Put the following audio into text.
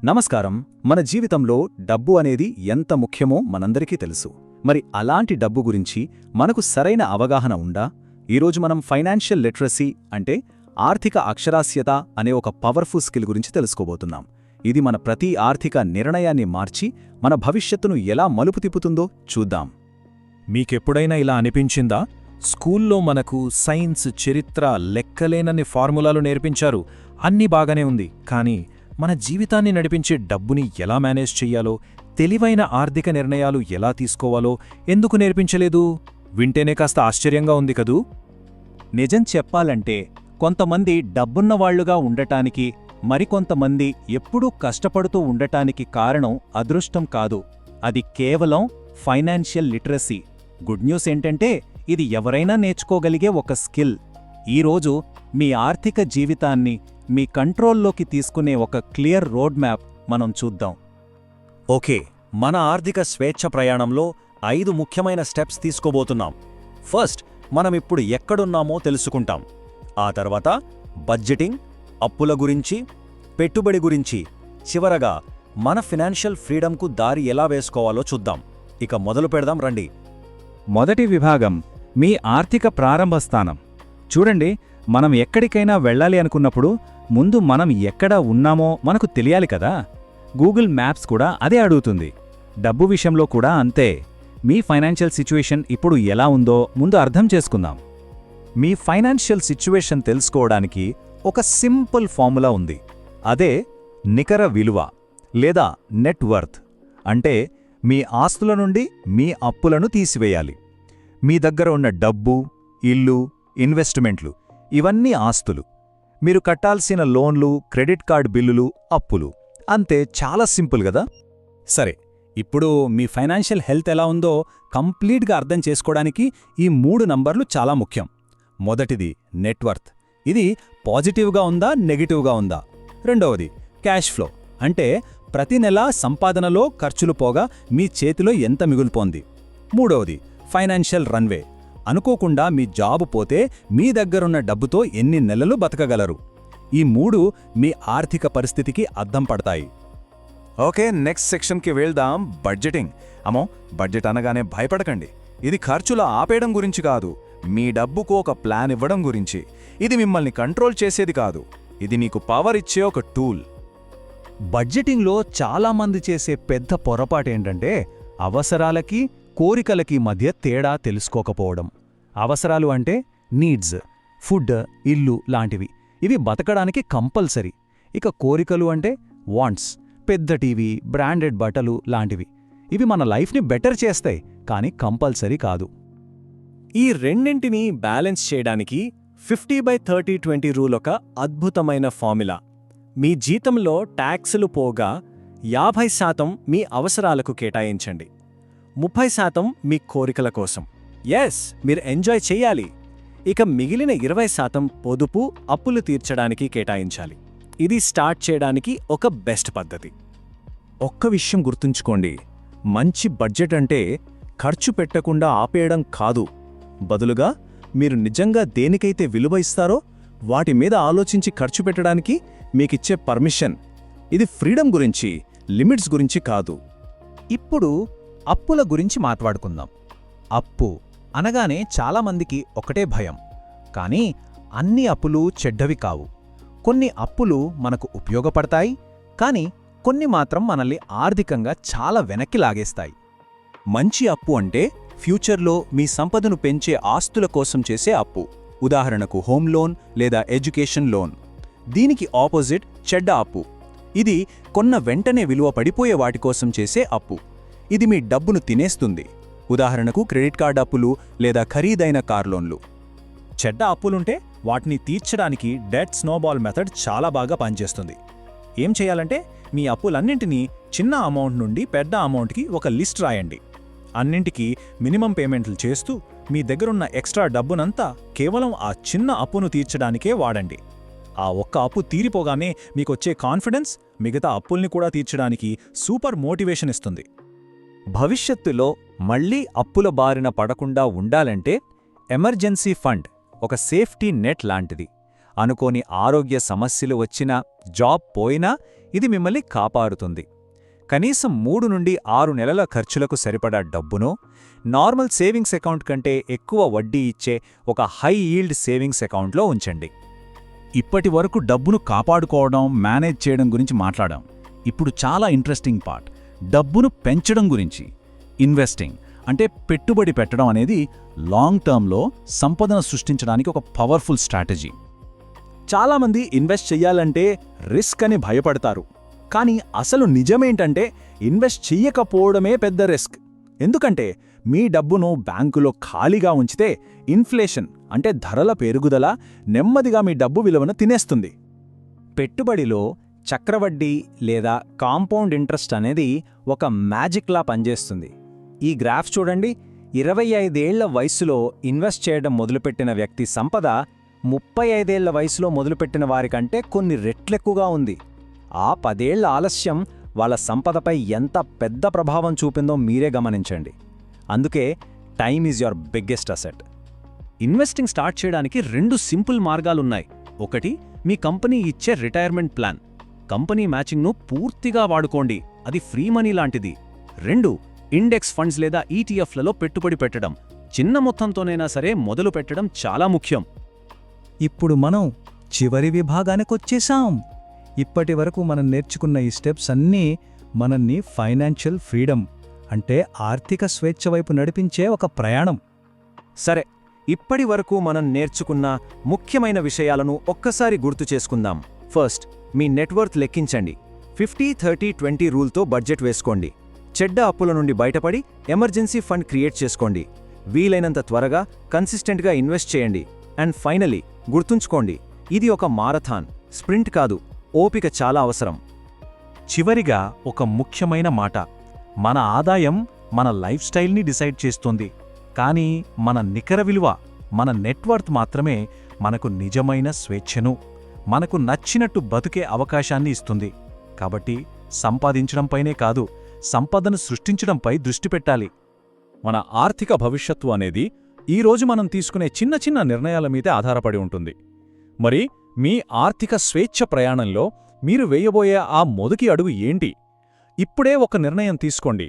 నమస్కారం. మన జీవితంలో డబ్బు అనేది ఎంత ముఖ్యమో మనందరికీ తెలుసు. మరి అలాంటి డబ్బు గురించి మనకు సరైన అవగాహన ఉందా? ఈరోజు మనం ఫైనాన్షియల్ లిటరసీ అంటే ఆర్థిక అక్షరాస్యత అనే ఒక పవర్ఫుల్ స్కిల్ గురించి తెలుసుకోబోతున్నాం. ఇది మన ప్రతి ఆర్థిక నిర్ణయాన్ని మార్చి మన భవిష్యత్తును ఎలా మలుపు తిప్పుతుందో చూద్దాం. మీకెప్పుడైనా ఇలా అనిపించిందా? స్కూల్లో మనకు సైన్స్, చరిత్ర, లెక్కలేనన్ని ఫార్ములాలు నేర్పించారు. అన్నీ బాగానే ఉంది, కానీ మన జీవితాన్ని నడిపించే డబ్బుని ఎలా మేనేజ్ చెయ్యాలో, తెలివైన ఆర్థిక నిర్ణయాలు ఎలా తీసుకోవాలో ఎందుకు నేర్పించలేదు? వింటేనే కాస్త ఆశ్చర్యంగా ఉంది కదూ? నిజం చెప్పాలంటే కొంతమంది డబ్బున్నవాళ్లుగా ఉండటానికి, మరికొంతమంది ఎప్పుడూ కష్టపడుతూ ఉండటానికి కారణం అదృష్టం కాదు, అది కేవలం ఫైనాన్షియల్ లిటరసీ. గుడ్ న్యూస్ ఏంటంటే ఇది ఎవరైనా నేర్చుకోగలిగే ఒక స్కిల్. ఈరోజు మీ ఆర్థిక జీవితాన్ని మీ కంట్రోల్లోకి తీసుకునే ఒక క్లియర్ రోడ్ మ్యాప్ మనం చూద్దాం. ఓకే, మన ఆర్థిక స్వేచ్ఛ ప్రయాణంలో 5 ముఖ్యమైన స్టెప్స్ తీసుకోబోతున్నాం. ఫస్ట్, మనమిప్పుడు ఎక్కడున్నామో తెలుసుకుంటాం. ఆ తర్వాత బడ్జెటింగ్, అప్పుల గురించి, పెట్టుబడి గురించి, చివరగా మన ఫినాన్షియల్ ఫ్రీడమ్కు దారి ఎలా వేసుకోవాలో చూద్దాం. ఇక మొదలు పెడదాం రండి. మొదటి విభాగం, మీ ఆర్థిక ప్రారంభ స్థానం. చూడండి, మనం ఎక్కడికైనా వెళ్ళాలి అనుకున్నప్పుడు ముందు మనం ఎక్కడ ఉన్నామో మనకు తెలియాలి కదా. గూగుల్ మ్యాప్స్ కూడా అదే అడుగుతుంది. డబ్బు విషయంలో కూడా అంతే. మీ ఫైనాన్షియల్ సిచ్యువేషన్ ఇప్పుడు ఎలా ఉందో ముందు అర్థం చేసుకుందాం. మీ ఫైనాన్షియల్ సిచ్యువేషన్ తెలుసుకోవడానికి ఒక సింపుల్ ఫార్ములా ఉంది. అదే నికర విలువ లేదా నెట్ వర్త్. అంటే మీ ఆస్తుల నుండి మీ అప్పులను తీసివేయాలి. మీ దగ్గర ఉన్న డబ్బు, ఇల్లు, ఇన్వెస్ట్మెంట్లు ఇవన్నీ ఆస్తులు. మీరు కట్టాల్సిన లోన్లు, క్రెడిట్ కార్డ్ బిల్లులు, అప్పులు. అంతే, చాలా సింపుల్ గదా. సరే, ఇప్పుడు మీ ఫైనాన్షియల్ హెల్త్ ఎలా ఉందో కంప్లీట్గా అర్థం చేసుకోవడానికి ఈ 3 నంబర్లు చాలా ముఖ్యం. మొదటిది నెట్వర్త్. ఇది పాజిటివ్గా ఉందా, నెగిటివ్గా ఉందా? రెండవది క్యాష్ ఫ్లో, అంటే ప్రతి నెల సంపాదనలో ఖర్చులు పోగా మీ చేతిలో ఎంత మిగులుపోంది. మూడవది ఫైనాన్షియల్ రన్వే. అనుకోకుండా మీ జాబు పోతే మీ దగ్గరున్న డబ్బుతో ఎన్ని నెలలు బతకగలరు. ఈ 3 మీ ఆర్థిక పరిస్థితికి అద్దం పడతాయి. ఓకే, నెక్స్ట్ సెక్షన్కి వెళ్దాం. బడ్జెటింగ్. అమ్మో, బడ్జెట్ అనగానే భయపడకండి. ఇది ఖర్చుల ఆపేయడం గురించి కాదు, మీ డబ్బుకు ఒక ప్లాన్ ఇవ్వడం గురించి. ఇది మిమ్మల్ని కంట్రోల్ చేసేది కాదు, ఇది నీకు పవర్ ఇచ్చే ఒక టూల్. బడ్జెటింగ్లో చాలామంది చేసే పెద్ద పొరపాటేంటంటే అవసరాలకి, కోరికలకి మధ్య తేడా తెలుసుకోకపోవడం. అవసరాలు అంటే నీడ్స్, ఫుడ్, ఇల్లు లాంటివి. ఇవి బతకడానికి కంపల్సరీ. ఇక కోరికలు అంటే వాంట్స్, పెద్ద టీవీ, బ్రాండెడ్ బట్టలు లాంటివి. ఇవి మన లైఫ్ని బెటర్ చేస్తాయి, కానీ కంపల్సరీ కాదు. ఈ రెండింటినీ బ్యాలెన్స్ చేయడానికి 50/30/20 రూల్ ఒక అద్భుతమైన ఫార్ములా. మీ జీతంలో ట్యాక్సులు పోగా 50% మీ అవసరాలకు కేటాయించండి, 30% మీ కోరికల కోసం. ఎస్, మీరు ఎంజాయ్ చెయ్యాలి. ఇక మిగిలిన 20% పొదుపు, అప్పులు తీర్చడానికి కేటాయించాలి. ఇది స్టార్ట్ చేయడానికి ఒక బెస్ట్ పద్ధతి. ఒక్క విషయం గుర్తుంచుకోండి, మంచి బడ్జెట్ అంటే ఖర్చు పెట్టకుండా ఆపేయడం కాదు. బదులుగా మీరు నిజంగా దేనికైతే విలువ ఇస్తారో వాటి మీద ఆలోచించి ఖర్చు పెట్టడానికి మీకిచ్చే పర్మిషన్. ఇది ఫ్రీడమ్ గురించి, లిమిట్స్ గురించి కాదు. ఇప్పుడు అప్పుల గురించి మాట్లాడుకుందాం. అప్పు అనగానే చాలామందికి ఒకటే భయం. కానీ అన్ని అప్పులు చెడ్డవి కావు. కొన్ని అప్పులు మనకు ఉపయోగపడతాయి, కానీ కొన్ని మాత్రం మనల్ని ఆర్థికంగా చాలా వెనక్కి లాగేస్తాయి. మంచి అప్పు అంటే ఫ్యూచర్లో మీ సంపదను పెంచే ఆస్తుల కోసం చేసే అప్పు. ఉదాహరణకు హోమ్ లోన్ లేదా ఎడ్యుకేషన్ లోన్. దీనికి ఆపోజిట్ చెడ్డ అప్పు. ఇది కొన్న వెంటనే విలువ పడిపోయే వాటి కోసం చేసే అప్పు. ఇది మీ డబ్బును తినేస్తుంది. ఉదాహరణకు క్రెడిట్ కార్డ్ అప్పులు లేదా ఖరీదైన కార్ లోన్లు. చెడ్డ అప్పులుంటే వాటిని తీర్చడానికి డెట్ స్నోబాల్ మెథడ్ చాలా బాగా పనిచేస్తుంది. ఏం చేయాలంటే మీ అప్పులన్నింటినీ చిన్న అమౌంట్ నుండి పెద్ద అమౌంట్కి ఒక లిస్ట్ రాయండి. అన్నింటికీ మినిమం పేమెంట్లు చేస్తూ మీ దగ్గరున్న ఎక్స్ట్రా డబ్బునంతా కేవలం ఆ చిన్న అప్పును తీర్చడానికే వాడండి. ఆ ఒక్క అప్పు తీరిపోగానే మీకొచ్చే కాన్ఫిడెన్స్ మిగతా అప్పుల్ని కూడా తీర్చడానికి సూపర్ మోటివేషన్ ఇస్తుంది. భవిష్యత్తులో మళ్లీ అప్పుల బారిన పడకుండా ఉండాలంటే ఎమర్జెన్సీ ఫండ్ ఒక సేఫ్టీ నెట్ లాంటిది. అనుకోని ఆరోగ్య సమస్యలు వచ్చినా, జాబ్ పోయినా ఇది మిమ్మల్ని కాపాడుతుంది. కనీసం 3 నుండి 6 నెలల ఖర్చులకు సరిపడా డబ్బును నార్మల్ సేవింగ్స్ అకౌంట్ కంటే ఎక్కువ వడ్డీ ఇచ్చే ఒక హై ఈల్డ్ సేవింగ్స్ అకౌంట్లో ఉంచండి. ఇప్పటి వరకు డబ్బును కాపాడుకోవడం, మేనేజ్ చేయడం గురించి మాట్లాడాం. ఇప్పుడు చాలా ఇంట్రెస్టింగ్ పార్ట్, డబ్బును పెంచడం గురించి. ఇన్వెస్టింగ్ అంటే పెట్టుబడి పెట్టడం అనేది లాంగ్ టర్మ్లో సంపదను సృష్టించడానికి ఒక పవర్ఫుల్ స్ట్రాటజీ. చాలామంది ఇన్వెస్ట్ చెయ్యాలంటే రిస్క్ అని భయపడతారు. కానీ అసలు నిజమేంటంటే ఇన్వెస్ట్ చెయ్యకపోవడమే పెద్ద రిస్క్. ఎందుకంటే మీ డబ్బును బ్యాంకులో ఖాళీగా ఉంచితే ఇన్ఫ్లేషన్ అంటే ధరల పెరుగుదల నెమ్మదిగా మీ డబ్బు విలువను తినేస్తుంది. పెట్టుబడిలో చక్రవడ్డీ లేదా కాంపౌండ్ ఇంట్రెస్ట్ అనేది ఒక మ్యాజిక్లా పనిచేస్తుంది. ఈ గ్రాఫ్ చూడండి. 25 ఏళ్ల వయసులో ఇన్వెస్ట్ చేయడం మొదలుపెట్టిన వ్యక్తి సంపద 35 ఏళ్ల వయసులో మొదలుపెట్టిన వారికంటే కొన్ని రెట్లెక్కువగా ఉంది. ఆ 10 ఏళ్ల ఆలస్యం వాళ్ళ సంపదపై ఎంత పెద్ద ప్రభావం చూపిందో మీరే గమనించండి. అందుకే time is your biggest asset. Investing start చేయడానికి 2 సింపుల్ మార్గాలున్నాయి. ఒకటి, మీ కంపెనీ ఇచ్చే రిటైర్మెంట్ ప్లాన్. కంపెనీ మ్యాచింగ్ను పూర్తిగా వాడుకోండి, అది ఫ్రీ మనీ లాంటిది. 2, ఇండెక్స్ ఫండ్స్ లేదా ఈటీఎఫ్లలో పెట్టుబడి పెట్టడం. చిన్న మొత్తంతోనైనా సరే మొదలు పెట్టడం చాలా ముఖ్యం. ఇప్పుడు మనం చివరి విభాగానికొచ్చేశాం. ఇప్పటివరకు మనం నేర్చుకున్న ఈ స్టెప్స్ అన్నీ మనల్ని ఫైనాన్షియల్ ఫ్రీడమ్ అంటే ఆర్థిక స్వేచ్ఛ వైపు నడిపించే ఒక ప్రయాణం. సరే, ఇప్పటి వరకు మనం నేర్చుకున్న ముఖ్యమైన విషయాలను ఒక్కసారి గుర్తు చేసుకుందాం. ఫస్ట్, మీ నెట్వర్త్ లెక్కించండి. 50-30-20 రూల్తో బడ్జెట్ వేసుకోండి. చెడ్డ అప్పుల నుండి బయటపడి ఎమర్జెన్సీ ఫండ్ క్రియేట్ చేసుకోండి. వీలైనంత త్వరగా కన్సిస్టెంట్గా ఇన్వెస్ట్ చేయండి. అండ్ ఫైనలీ, గుర్తుంచుకోండి, ఇది ఒక మారథాన్, స్ప్రింట్ కాదు. ఓపిక చాలా అవసరం. చివరిగా ఒక ముఖ్యమైన మాట, మన ఆదాయం మన లైఫ్ స్టైల్ని డిసైడ్ చేస్తుంది. కానీ మన నికర విలువ, మన నెట్వర్త్ మాత్రమే మనకు నిజమైన స్వేచ్ఛను, మనకు నచ్చినట్టు బతుకే అవకాశాన్ని ఇస్తుంది. కాబట్టి సంపాదించడంపైనే కాదు, సంపదను సృష్టించడంపై దృష్టి పెట్టాలి. మన ఆర్థిక భవిష్యత్తు అనేది ఈరోజు మనం తీసుకునే చిన్న చిన్న నిర్ణయాల మీదే ఆధారపడి ఉంటుంది. మరి మీ ఆర్థిక స్వేచ్ఛ ప్రయాణంలో మీరు వేయబోయే ఆ మొదటి అడుగు ఏంటి? ఇప్పుడే ఒక నిర్ణయం తీసుకోండి.